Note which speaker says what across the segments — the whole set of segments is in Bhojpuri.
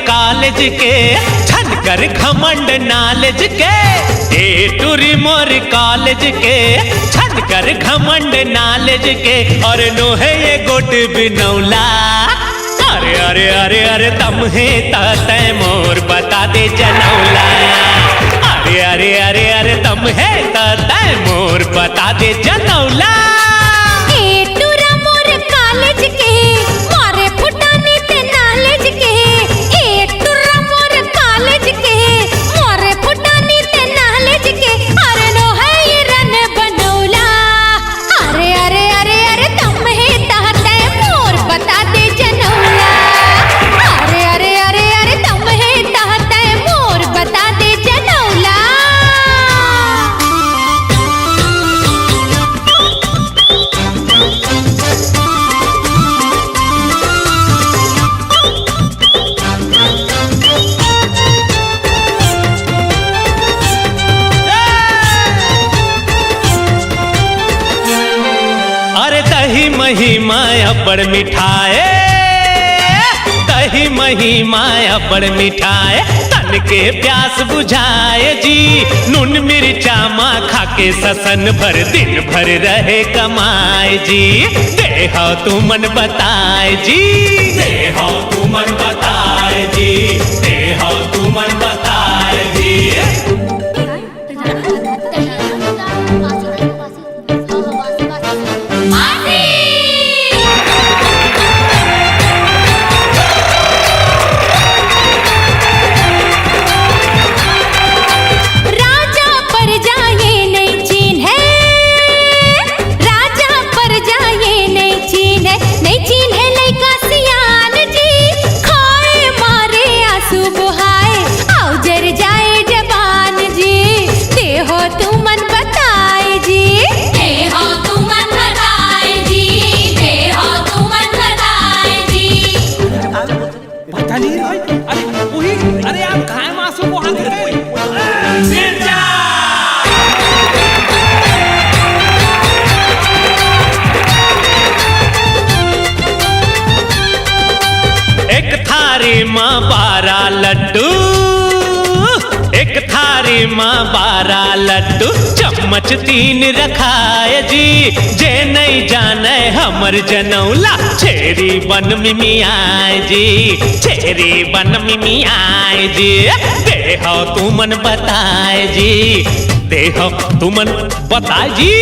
Speaker 1: कॉलेज के छनकर घमंड नॉलेज के टूरी मोर कॉलेज के छनकर घमंड नॉलेज के और नोहे ये गोट बिनौला अरे अरे अरे अरे तम है तय मोर बता दे जनौला अरे अरे अरे अरे तम है तय मोर बता दे जनौला
Speaker 2: टूरा मोर कॉलेज के मारे फुटानी ते नॉलेज के टूरा मोर कॉलेज के मारे फुटानी ते नॉलेज के अरे नो है ये रन बनौला अरे अरे अरे अरे तुम है तहते मोर बता दे जनौला अरे अरे अरे अरे तुम है तहते मोर बता दे जनौला
Speaker 1: अरे दही मही माया बड़ मिठाए दही मही माया बड़ मिठाए तन के प्यास बुझाए जी नून मिर्चा माँ खा के ससन भर दिन भर रहे कमाए जी देह तू मन बताए जी देह तू मन बताए जी देह तू मन बताए जी
Speaker 3: अरे आप खाए मासू को
Speaker 1: एक थारी माँ 12 लड्डू एक थारी माँ 12 लड्डू चम्मच 3 रखाए जी जे नहीं जाने हमर जनौला छेरी बन मिमियाए जी छेरी बन मिमियाए जी देह तू मन बताए जी देह तू मन बताए जी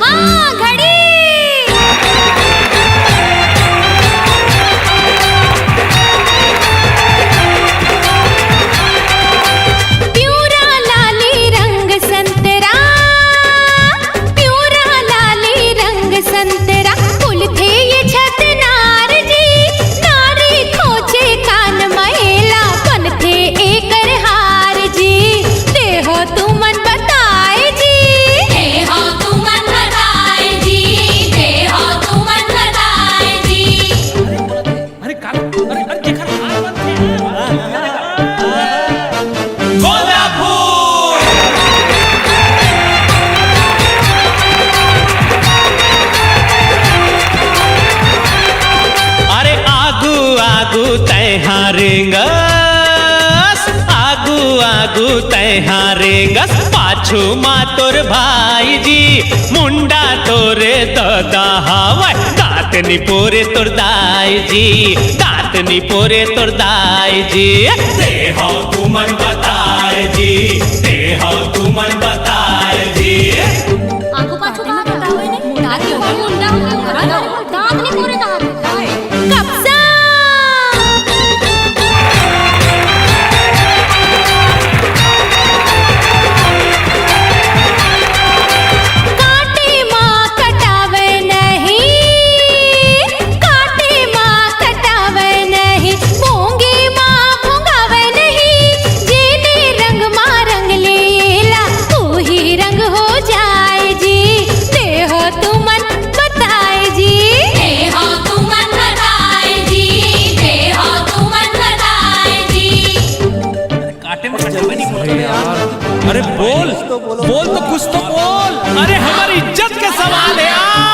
Speaker 2: हाँ घड़ी प्यूरा लाली रंग संतरा प्यूरा लाली रंग संतरा फूल थे ये छत नार जी नारी खोचे कान महिला बन थे एक हार जी देहो तू मन बताए जी देहो तू मन बताए जी देहो तू मन बताए जी
Speaker 3: अरे का अरे देखा
Speaker 1: अरे आगू आगू तैहार रेंगस आगू आगू तैहार रेंगस पाछू माँ तोर भाई जी मुंडा तोरे दादा हवा दांत निपोरे तोर दाई जी दांत निपोरे तोर दाई जी देह तू मन बताए जी देह तू मन बताए जी
Speaker 2: आगू पाछू कहाँ बताओ इन्हें दादी हो मुंडा हो दांत नहीं पूरे कहाँ कब्जा काटे माँ कटावे नहीं काटे माँ कटावे नहीं भोंगी माँ भोंगावे नहीं
Speaker 3: अरे बोल बोल तो कुछ तो बोल। अरे हमारी इज्जत का सवाल है यार।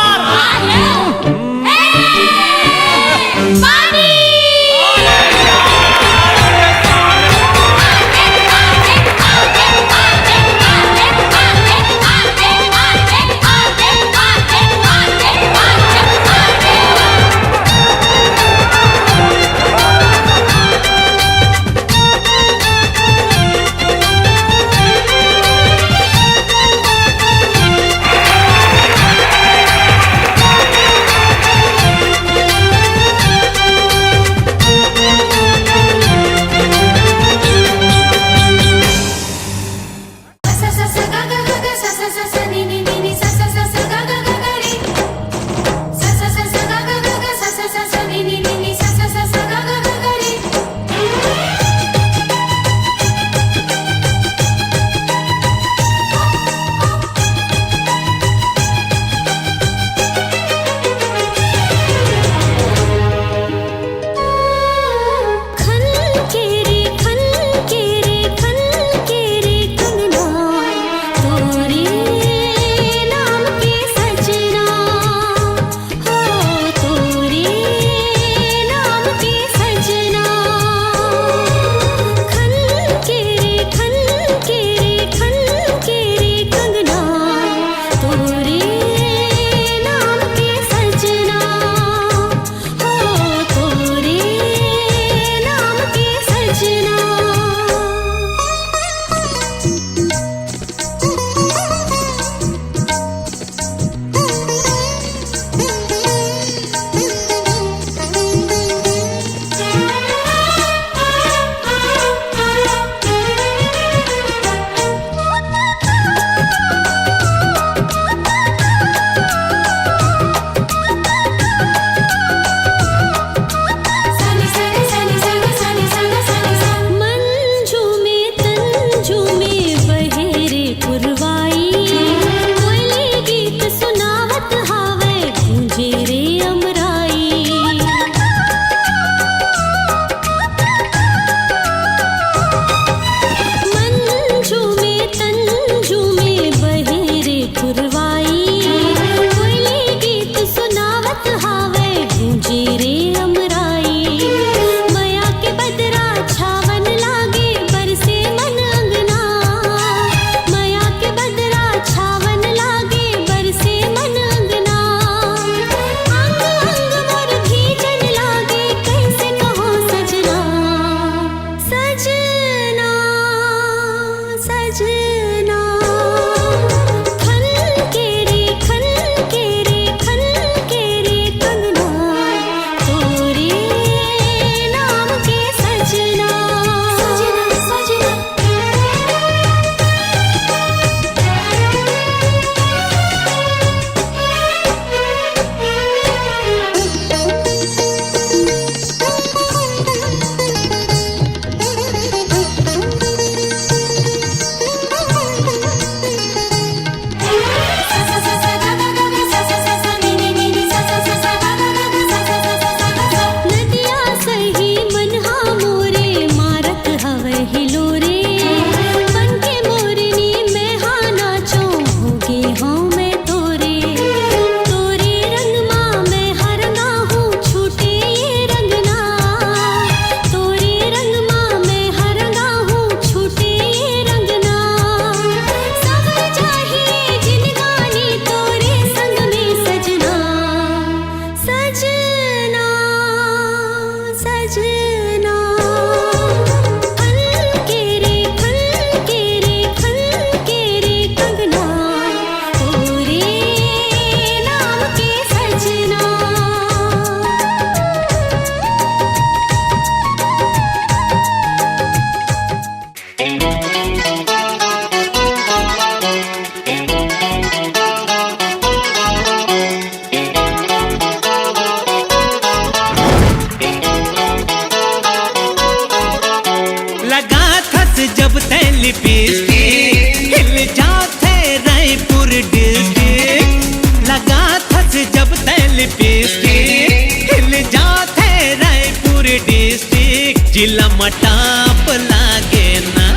Speaker 1: जिला मटाप लागे ना,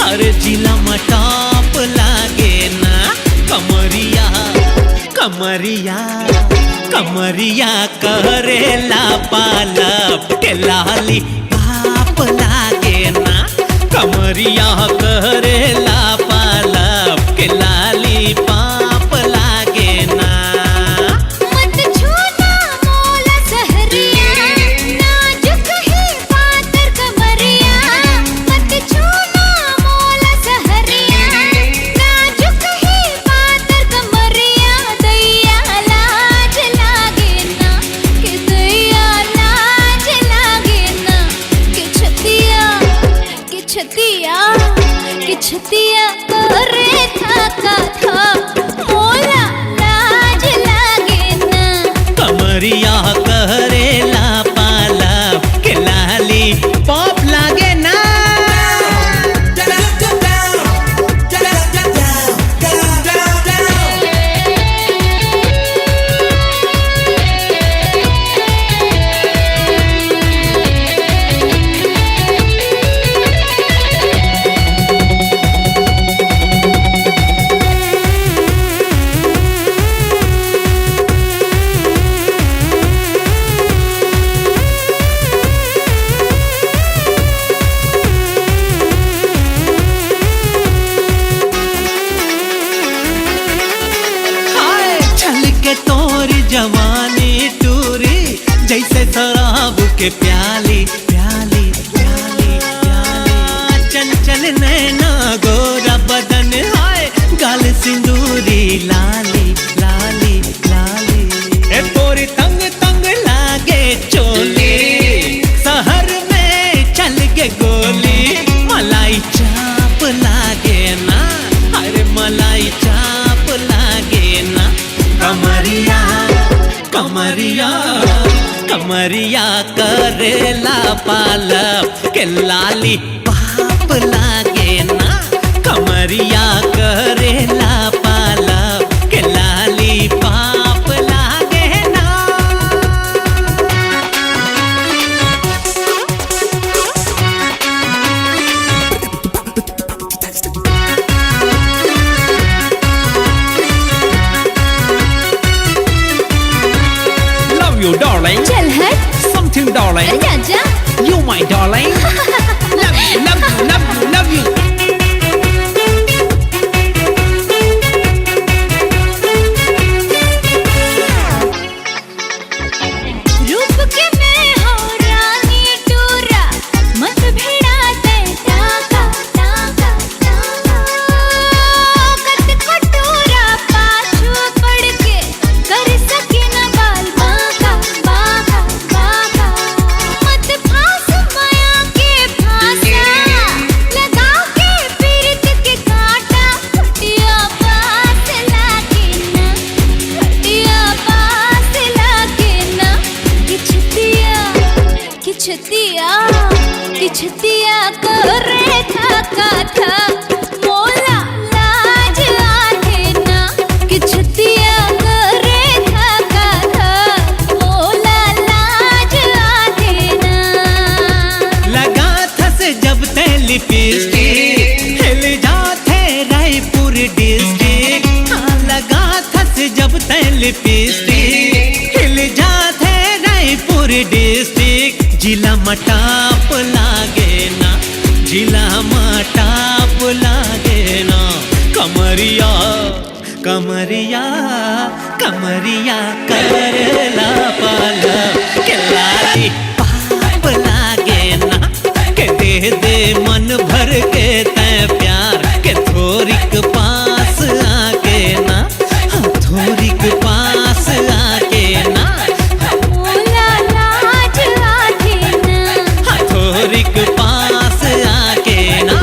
Speaker 1: अरे जिला मटाप कमरिया कमरिया करेला पालप के लाली पाप लागे ना कमरिया करेला पालप के लाली पाप लागे ना
Speaker 2: मत छूना मोला सहरिया नाजुक है पातर कमरिया मत छूना मोला सहरिया नाजुक है पातर कमरिया दैया लाज लागे ना कि दैया लाज लागे ना कि छतिया करे था मोला लाज लागे ना
Speaker 1: कमरिया करेला पालप के लाली पाप लागे ना तोरी जवानी टूरी जैसे शराब के प्याली प्याली प्याली प्याली चंचल नैना गोरा बदन हाय गाल सिंदूरी लाली लाली लाली ए तोरी तंग तंग लागे चोली शहर में चल के गोली मलाई चाप लागे ना अरे मलाई चाप लागे ना कमरिया कमरिया कमरिया करेला पालप के लाली पाप लागे ना कमरिया करेला पालप के लाली पाप लागे ना
Speaker 3: Love you, darling.
Speaker 2: चल हट
Speaker 3: Something, darling.
Speaker 2: अरे जा जा
Speaker 3: You, my darling. Love you, love you, love you, love you.
Speaker 2: रूप के मैं हो रानी टूरा मत भिड़ा दे टाका टाका टाका कत कटोरा पाछू पड़ के कर सके न बाल बाका बाका बाका मत फांस माया के फांसा लगा के पीरत के कांटा फटिया पास लागे ना फटिया पास लागे ना किछतिया करे था मोला लाज आथे ना किछतिया करे था मोला लाज आथे ना
Speaker 1: लगा थस जब ते लिपस्टिक हिल जाते रायपुर डिस्ट्रिक्ट लगा थस जब ते लिपस्टिक हिल जाते रायपुर डिस्ट्रिक्ट जिला मटाप लागे ना जिला मटाप लागे ना कमरिया कमरिया कमरिया करेला पालप के लाली पाप लागे ना के दे मन भर के तै प्यार के थोरिक पास आके ना थोरिक पास आके ना
Speaker 2: मोला लाज आथे ना
Speaker 1: थोरिक पास आके ना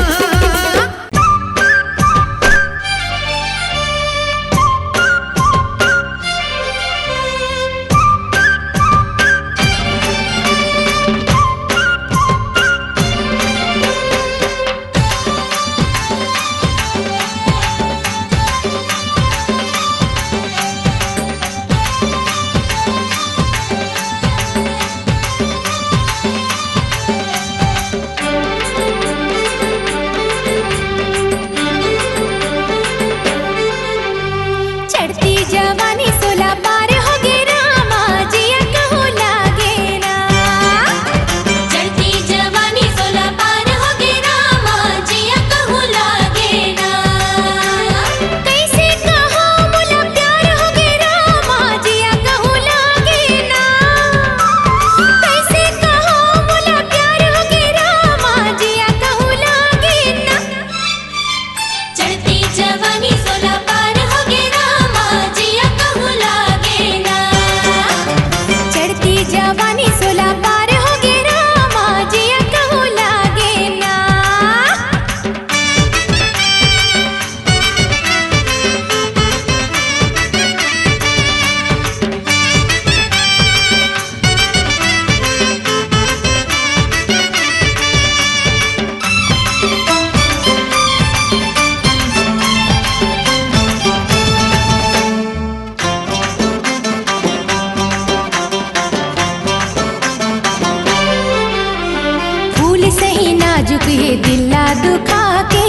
Speaker 2: नाजुक ये दिला दुखा के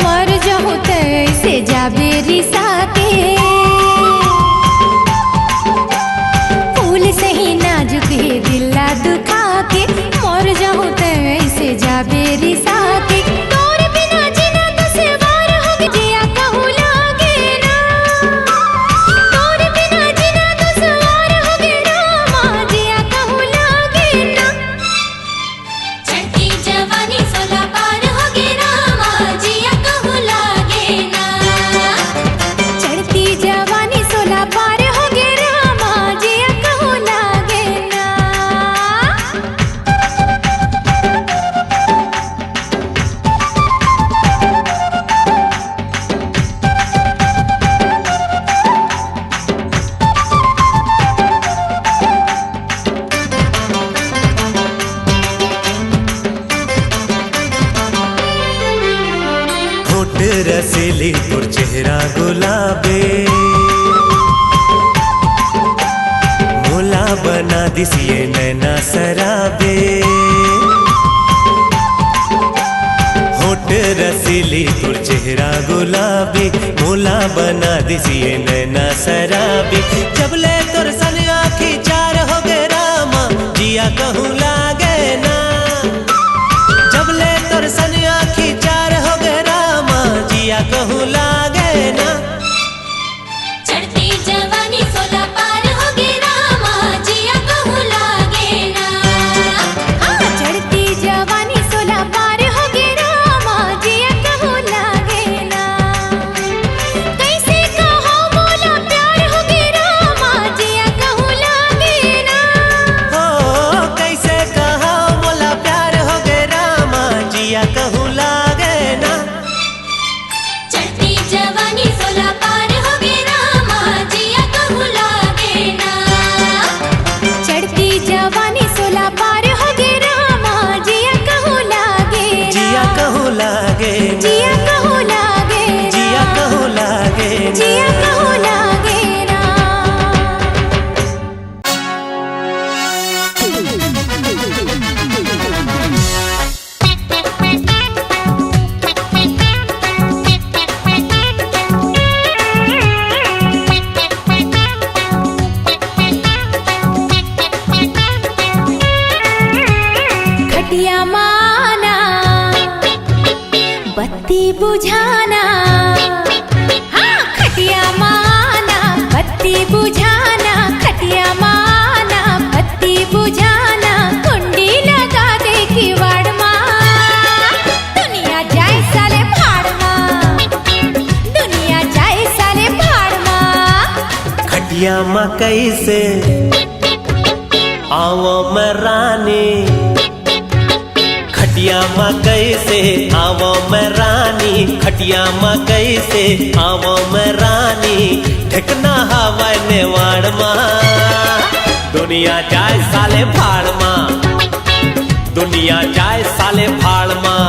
Speaker 2: मर जाऊं तैसे जाबे रिसा के फूल से ही नाजुक ये दिला दुखा के मर जाऊं तैसे जाबे रिसा के तोर बिना जीना दुश्वार हो गया जिया कहूँ लागे ना तोर बिना जीना दुश्वार हो गया रामा जिया कहूँ लागे ना
Speaker 4: चढ़ती जवानी 16 पार हो गे रामा जिया कहूँ लागे ना
Speaker 2: चढ़ती जवानी 16 पार हो गए रामा जिया कहूँ लागे ना
Speaker 5: होठ रसीली तोर चेहरा गुलाबे मोला बना दिसिए नैना सराबे होठ रसीली तोर चेहरा गुलाबी मोला बना दिसिए नैना सराबी जबले तोर सन आँखी चार हो गे रामा जिया कहूँ लागे ना जबले तोर सन आँखी चार हो गे रामा जिया कहूँ लागे ना
Speaker 4: चढ़ती जवानी 16 पार हो गे रामा जिया कहूँ लागे ना
Speaker 2: हाँ चढ़ती जवानी 16 पार हो गए रामा जिया कहूँ लागे ना कैसे कहो बोला प्यार हो गए रामा जिया कहूँ लागे ना
Speaker 5: हो कैसे कहा मोला प्यार हो गे रामा जिया कहूँ लागे ना
Speaker 4: चढ़ती जवानी 16 पार हो गे रामा जिया कहूँ लागे ना
Speaker 2: चढ़ती जवानी 16 पार हो गए रामा जिया कहूँ लागे ना
Speaker 5: जिया कहूँ लागे ना
Speaker 2: जिया कहूँ लागे ना
Speaker 5: जिया कहूँ लागे ना
Speaker 2: जिया कहूँ लागे ना खटिया माना बत्ती बुझाना हाँ खटिया माना बत्ती बुझाना खटिया माना बत्ती बुझाना कुंडी लगा दे किवाड़ माँ दुनिया जाए साले भाड़ माँ दुनिया जाए साले भाड़ माँ
Speaker 5: खटिया माँ कैसे आवो मैं रानी खटिया माँ कैसे आवो मैं रानी खटिया माँ कैसे आवो मैं रानी ठिकना हवा नेवाड़ माँ दुनिया जाए साले भाड़ माँ दुनिया जाए साले भाड़ माँ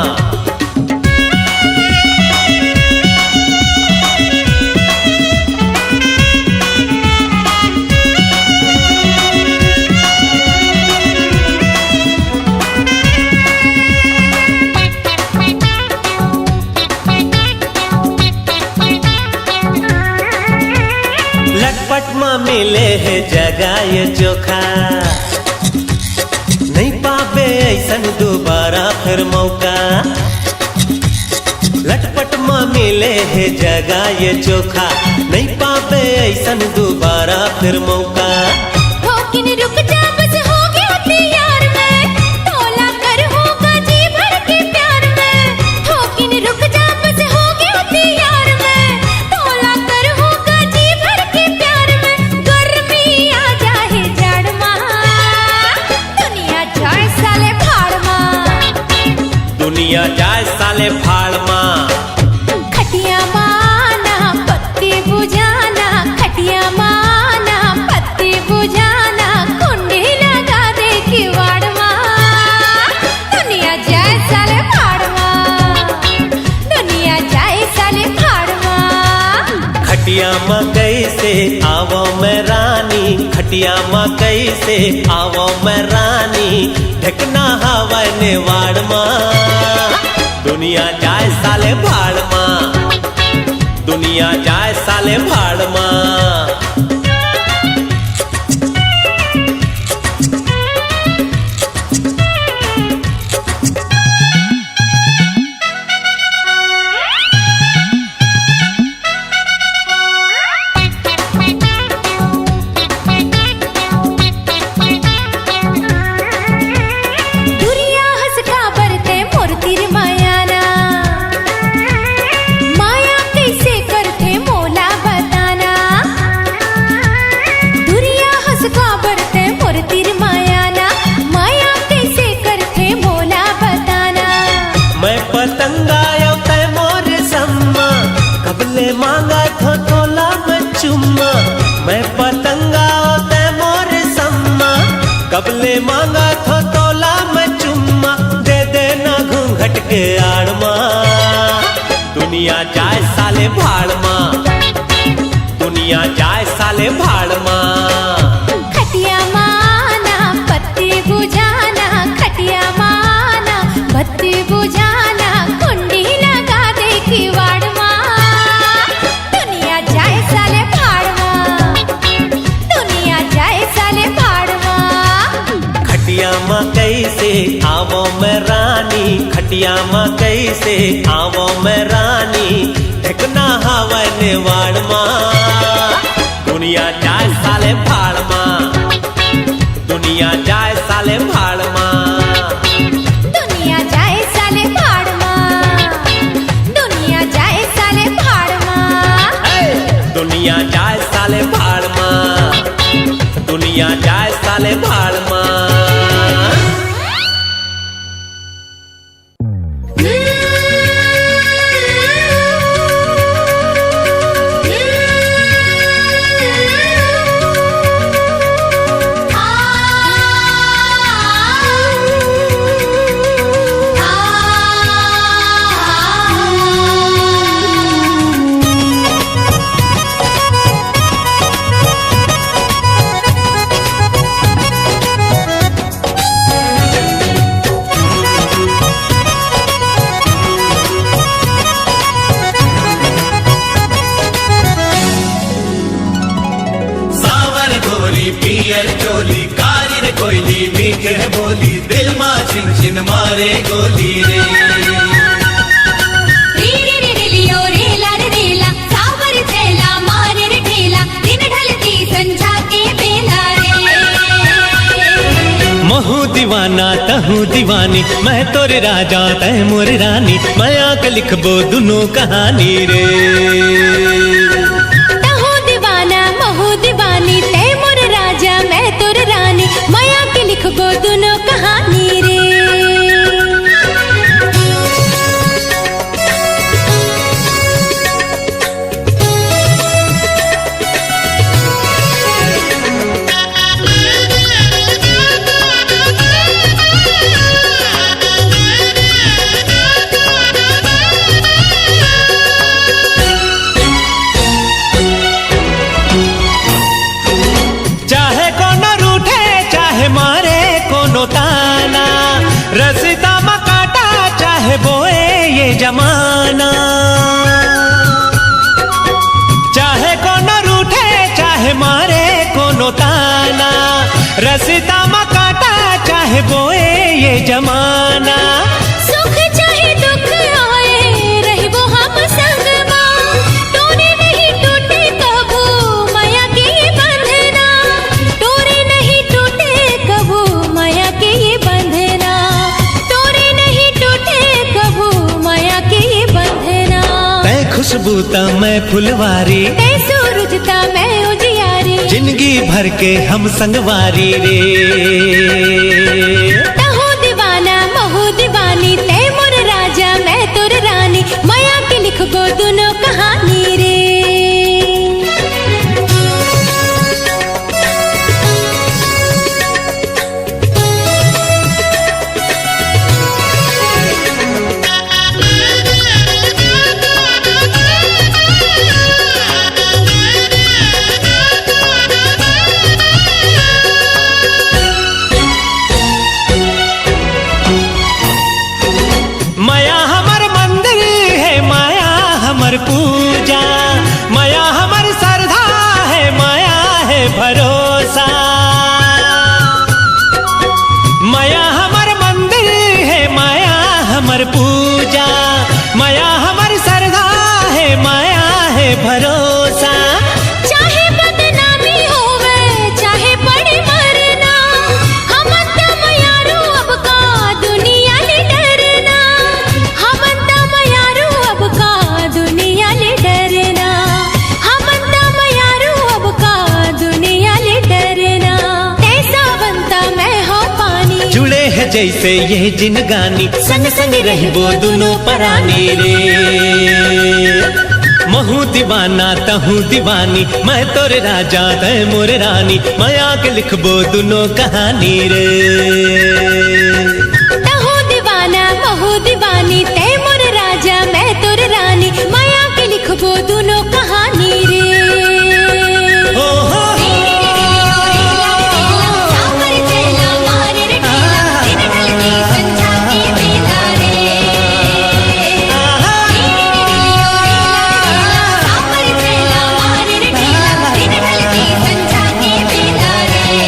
Speaker 5: लटपट में मिले है जगह ये चोखा नहीं पाबे ऐसन दोबारा फिर मौका लटपट में मिले है जगह ये चोखा नहीं पाबे ऐसन दोबारा फिर मौका
Speaker 2: ठोकिन रुक जा बस हो गया तैयार मैं तोला कर होगा जी भर के प्यार में ठोकिन रुक जा बस हो गया तैयार मैं तोला कर होगा जी भर के प्यार में गर्मी आ जाए जड़ माँ दुनिया जाए साले भाड़ माँ
Speaker 5: दुनिया जाए साले भाड़ माँ
Speaker 2: खटिया माना पत्ती बुझाना खटिया माना पत्ती बुझाना कुंडी लगा दे किवाड़ माँ दुनिया जाए साले भाड़ माँ दुनिया जाए साले भाड़ माँ
Speaker 5: खटिया माँ कैसे से आवो मैं रानी, खटिया मकई से आवो मैं रानी, ढकना हवा ने वाड़ माँ, दुनिया जाए साले भाड़ माँ, दुनिया जाए साले भाड़ माँ। मांगा थो तोला में चुम्मा, मैं पतंगा ते मोर सम्मा, कबले मांगा थो तोला में चुम्मा, दे देना घूंघट के आड़ माँ, दुनिया जाए साले भाड़ माँ, दुनिया जाए साले भाड़ माँ।
Speaker 2: खटिया माना पत्ती बुझाना, खटिया माना पत्ती बुझाना, कुंडी लगा दे किवाड़ माँ,
Speaker 5: खटिया मकई से आवो मैं रानी, खटिया मकई से आवो मैं रानी, ढकना हवा ने वाड़ माँ, दुनिया जाए साले भाड़ माँ, दुनिया जाए साले भाड़ माँ,
Speaker 2: दुनिया जाए साले भाड़ माँ, दुनिया जाए साले भाड़ माँ,
Speaker 5: दुनिया जाए साले भाड़ माँ, दुनिया जाए साले भाड़ माँ।
Speaker 6: पियर चोली कारिर कोयली मीठे बोली, दिल माँ छिन छिन मारे गोली रे,
Speaker 4: रे रे रे लियो रेला रे रेला, सावर थैला मारे रे ठेला, दिन ढलती संझा के बेला रे।
Speaker 1: महू दीवाना तहू दीवानी, मैं तोरे राजा तै मोर रानी, माया के लिखबो दुनों कहानी रे।
Speaker 2: तहू दीवाना महू दीवानी, तै मोर राजा मैं तोर रानी, माया के लिखबो दोनों कहानी रे।
Speaker 1: रसीदा मकाटा चाहे बोए ये जमाना, चाहे कोनो रूठे चाहे मारे कोनो ताना, रसीदा मकाटा चाहे बोए ये जमाना,
Speaker 2: सुख चाहे दुख आए रहिबो हम संग माँ, टोरे नहीं टूटे कबू माया के ये बंधना, टोरे नहीं टूटे कबू माया के ये बंधना, टोरे नहीं टूटे कबू माया के ये बंधना।
Speaker 1: तै खुशबूता मैं फुलवारी,
Speaker 2: तै सूरजता मैं उजियारी,
Speaker 1: जिंदगी भर के हम संगवारी रे।
Speaker 2: तहू दीवाना महू दीवानी, तै मोर राजा मैं तोर रानी, माया के लिखबो दोनों कहानी रे।
Speaker 1: जैसे ये जिनगानी संग संग रहबो दुनो परानी रे। महू दीवाना तहू दीवानी, मैं तोरे राजा तै मोर रानी, मैं आके लिखबो दुनो कहानी रे।
Speaker 2: तहू दीवाना महू दीवानी, ते मोर राजा मैं तोर रानी, माया के लिखबो दोनों कहानी रे।
Speaker 4: सावर चेला मारे रे ढेला, दिन ढलती संझा के बेला रे। सावर चेला मारे रे ढेला, दिन ढलती संझा के बेला रे।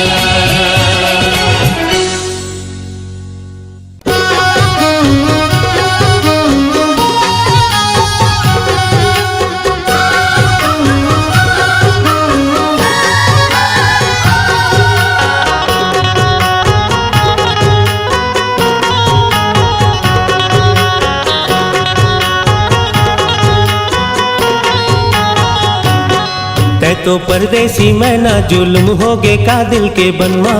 Speaker 1: तै तो परदेसी मैं ना जुल्म होगे का दिल के बनवा,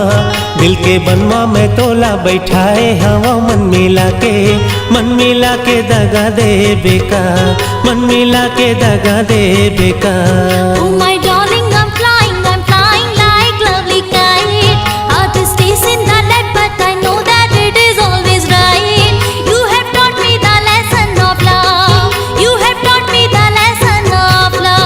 Speaker 1: दिल के बनवा मैं तोला बैठाए हवा मन मिला के दगा दे बेका, मन मिला के दगा दे बेका।
Speaker 2: Oh my darling, I'm flying like lovely kite. Heart is chasing the lead, but I know that it is always right. You have taught me the lesson of love. You have taught me the lesson of love.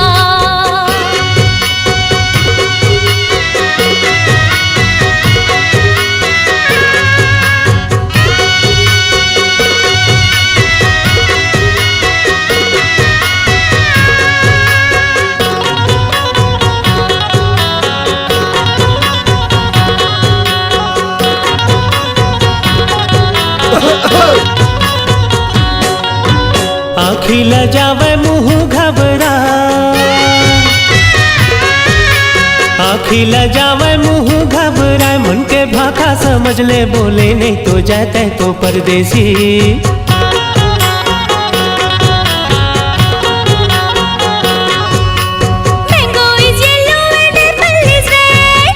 Speaker 1: आँखी ल जावे मुँह घबरा, आँखी ल जावे मुँह घबराए, मन के भाखा समझ ले बोले नहीं तो जाते तो परदेसी।
Speaker 2: Mango is yellow and apple is red.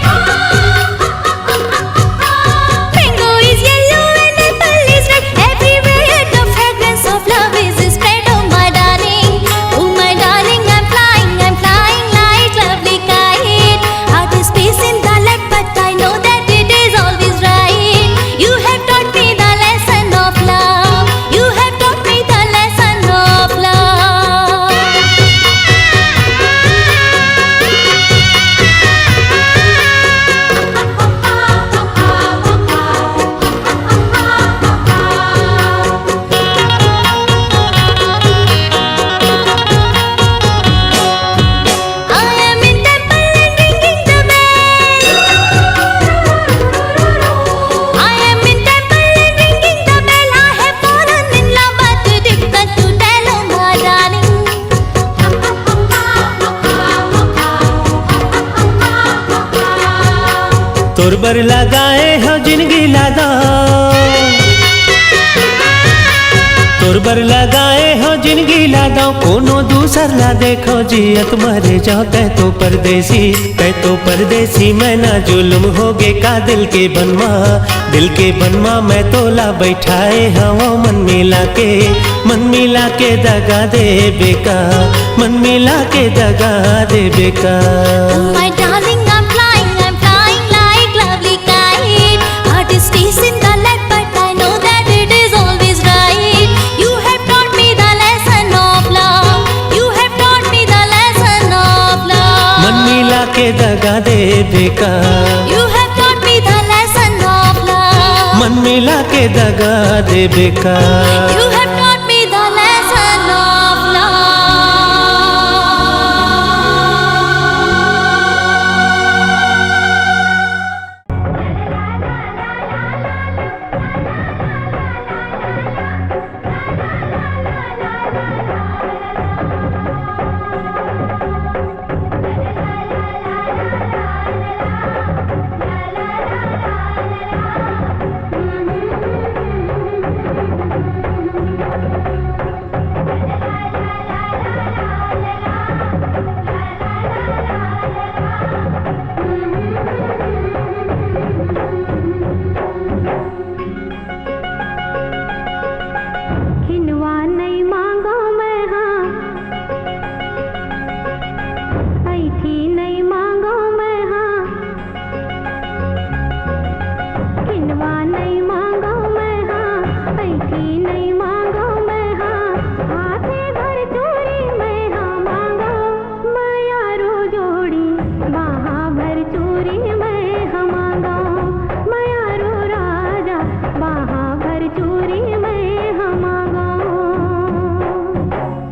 Speaker 2: Mango is yellow and apple is red. Everywhere the fragrance of love is spread. Oh my darling, I'm flying like lovely kite. Heart is pacing the lead, but I know that it is always right. You have taught me the lesson of love. You have taught me the lesson of love. I am in temple and ringing the bell. I am in temple and ringing the bell. I have fallen in love, but difficult to tell, oh my darling.
Speaker 1: तोर बर लगाए हो जिंदगी लादा, तोर बर लगाए हो जिंदगी लादा, कोनो दूसर ला देखो जियत मरे जाओ। तै तो परदेसी मैं ना जुल्म होगे का दिल के बनवा मैं तोला बैठाए हवा मन मिला के दगा दे बेका, मन मिला के दगा दे बेका।
Speaker 2: Oh my darling, I'm flying like lovely kite. Heart is chasing the lead, but I know that it is always right. You have taught me the lesson of love. You have taught me the lesson of love.
Speaker 1: मन मिला के दगा दे बेका,
Speaker 2: You have taught me the lesson of love.
Speaker 1: मन मिला के दगा दे बेका।
Speaker 2: You have taught me the lesson of love.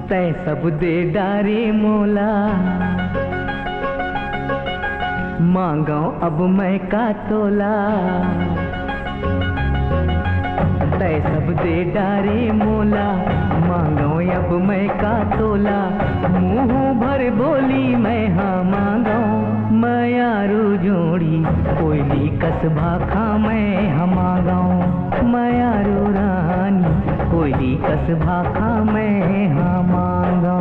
Speaker 7: तै सब दे डारे मोला, मांगो अब मैं का तोला। तै सब दे डारे मोला, मांगो अब मैं का तोला। मुंह भर बोली मैं हाँ मांगो, मयारू जोड़ी कोयली कसबा खा मैं हम मांगो। मयारू रानी कोयली कसबा खा मैं हाँ मांगो।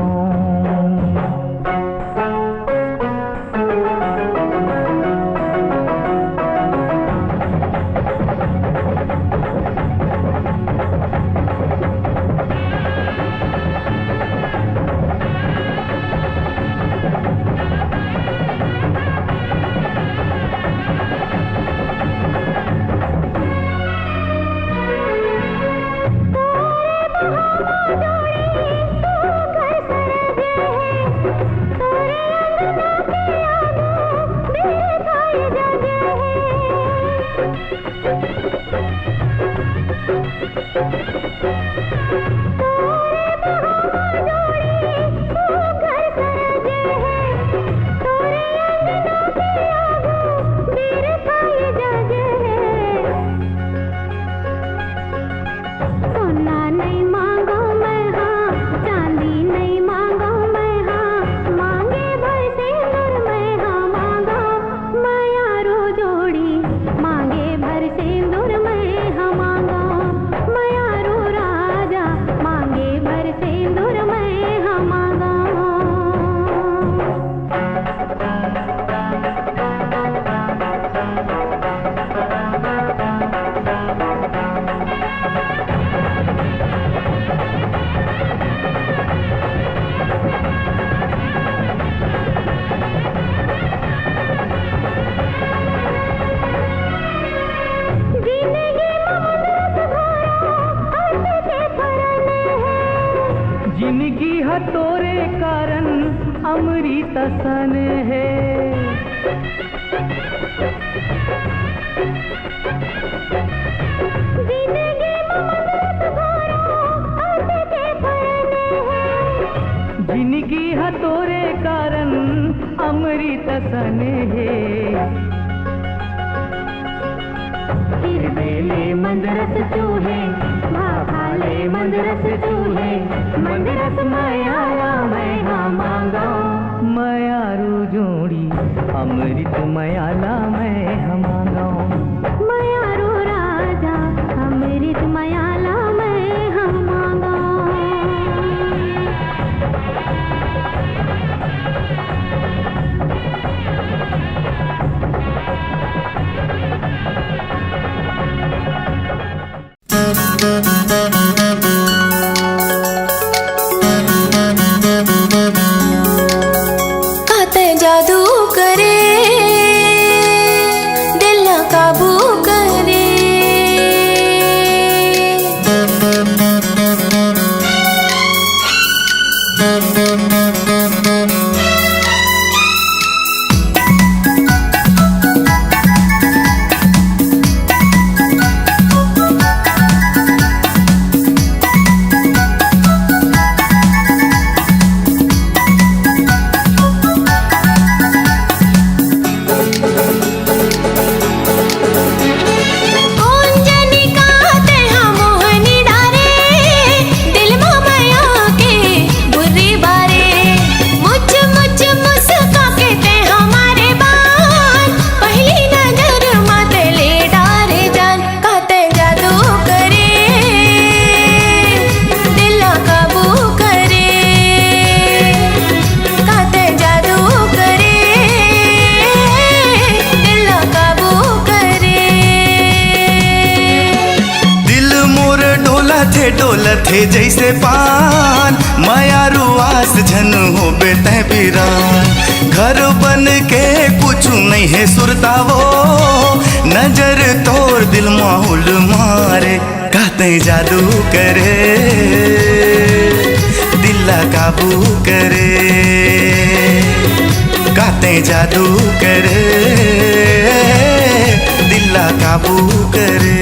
Speaker 7: जिंदगी हतोरे कारण अमृत सन है। जिंदगी हतोरे कारण अमृत सन है। हिरवेले मंदरस चूहे, भाले मंदरस चूहे, मंदरस मयारा मैं हाँ मांगा। मयारू जोड़ी अमृत मयाला मैं हाँ मांगा। मयारू राजा अमृत मयाला मैं हाँ मांगा।
Speaker 8: काते जादू करे, दिल ना काबू करे।
Speaker 9: थे जैसे पान, मयारू आस झन हो बेते पीरान। घर बन के कुछ नहीं है सुरता वो, नजर तोड़ दिल माहौल मारे। कहते जादू करे, दिल काबू करे। कहते जादू करे, दिल काबू करे।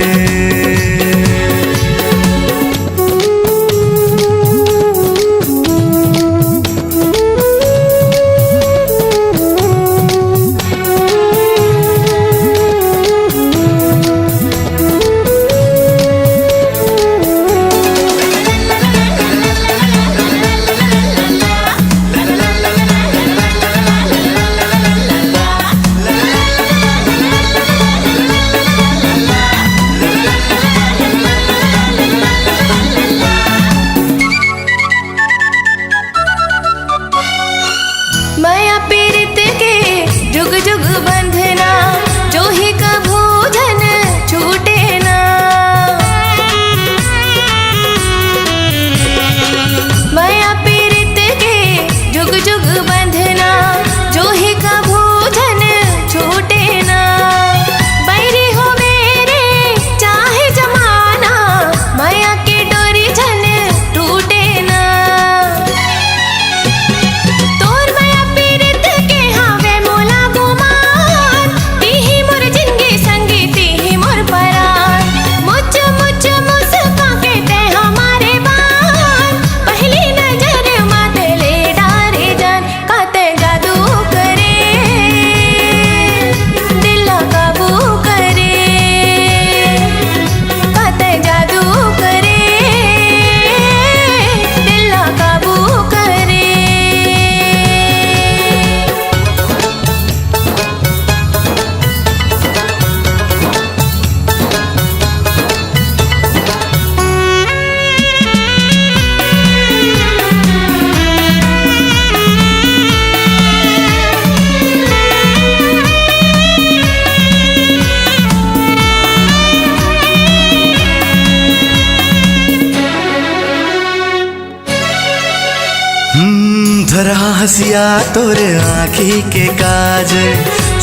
Speaker 9: हसिया तोर आँखी के काजल,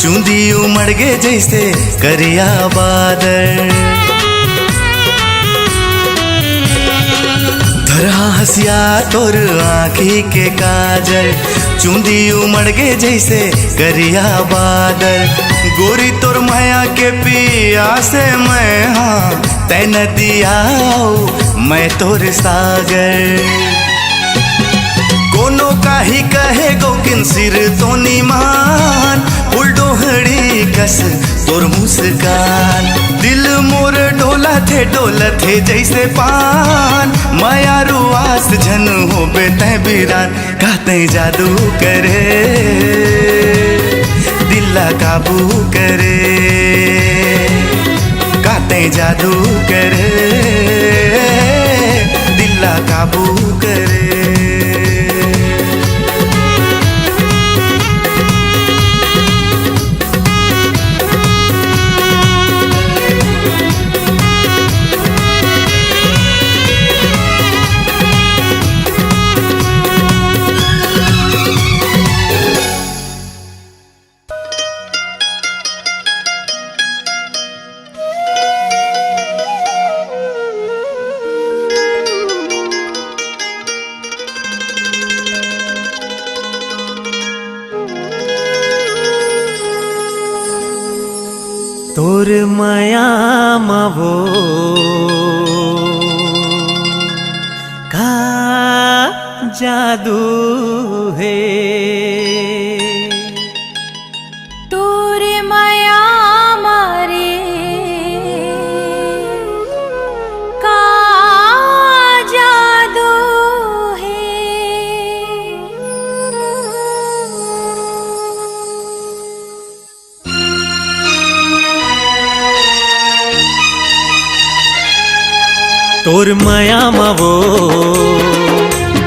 Speaker 9: चूंदी उमड़ गे जैसे करिया बादल। धरा हसिया तोर आँखी के काजल, चूंदी उमड़ गे जैसे करिया बादल। गोरी तोर माया के पिया से मैं हाँ तै नदिया मैं तोर सागर। कोनो काही कहे गोकिन सिर तो निमान, उल्डोहड़ी कस तोर मुस्कान। दिल मोर डोला थे जैसे पान, मायारू आस झन हो बेतै बिरान। कहते जादू करे दिल्ला काबू करे, कहते जादू करे दिल्ला काबू करे।
Speaker 5: तोर माया मावो का जादू है,
Speaker 2: तोर माया मारे का जादू है।
Speaker 5: तोर माया मावो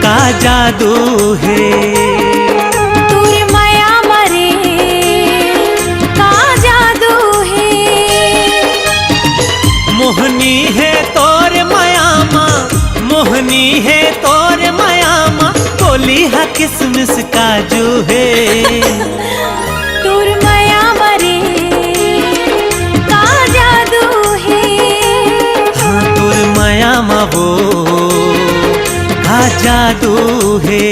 Speaker 5: का जादू है,
Speaker 2: तोर माया मारे का जादू है।
Speaker 5: मोहनी है तोर माया माँ, मोहनी है तोर माया माँ। बोली हा किसमिस काजू है,
Speaker 2: तोर माया मारे का जादू है।
Speaker 5: हाँ तोर माया मावो का जादू है।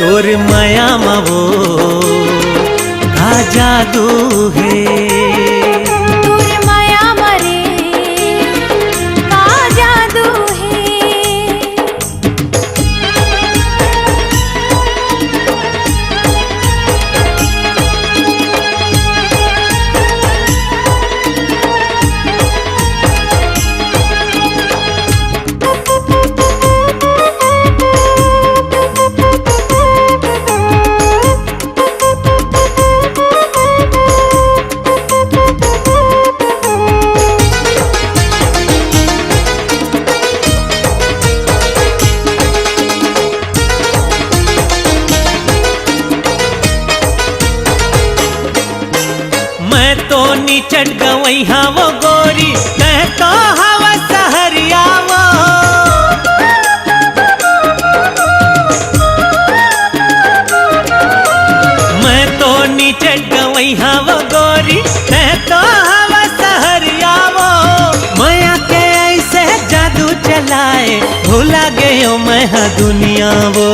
Speaker 5: तोर माया मावो का जादू है,
Speaker 2: तोर माया मारे का जादू है।
Speaker 5: चढ़ गई हाँ वो गोरी तह तो हवा सहरिया वो। मैं तो नीचे गई हाँ वो गोरी तह तो हवा सहरिया वो। माया के
Speaker 1: भूला गयो मैं हाँ दुनिया वो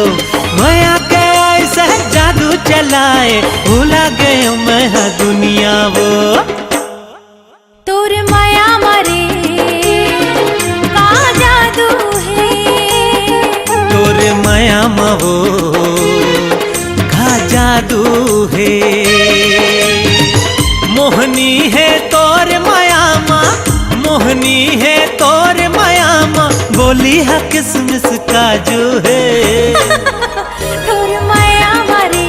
Speaker 1: माया के ऐसा जादू चलाए भूला गयो मैं हाँ दुनिया वो।
Speaker 2: तोर माया मारे का जादू है
Speaker 1: तोर माया मवो का जादू है मोहनी है तोर माया माँ मोहनी है तोर माया माँ बोली है किसमिस काजू है
Speaker 2: तोर माया मारे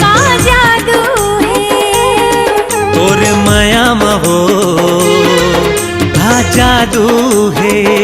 Speaker 2: का जादू है
Speaker 1: तोर माया मवो का जादू है।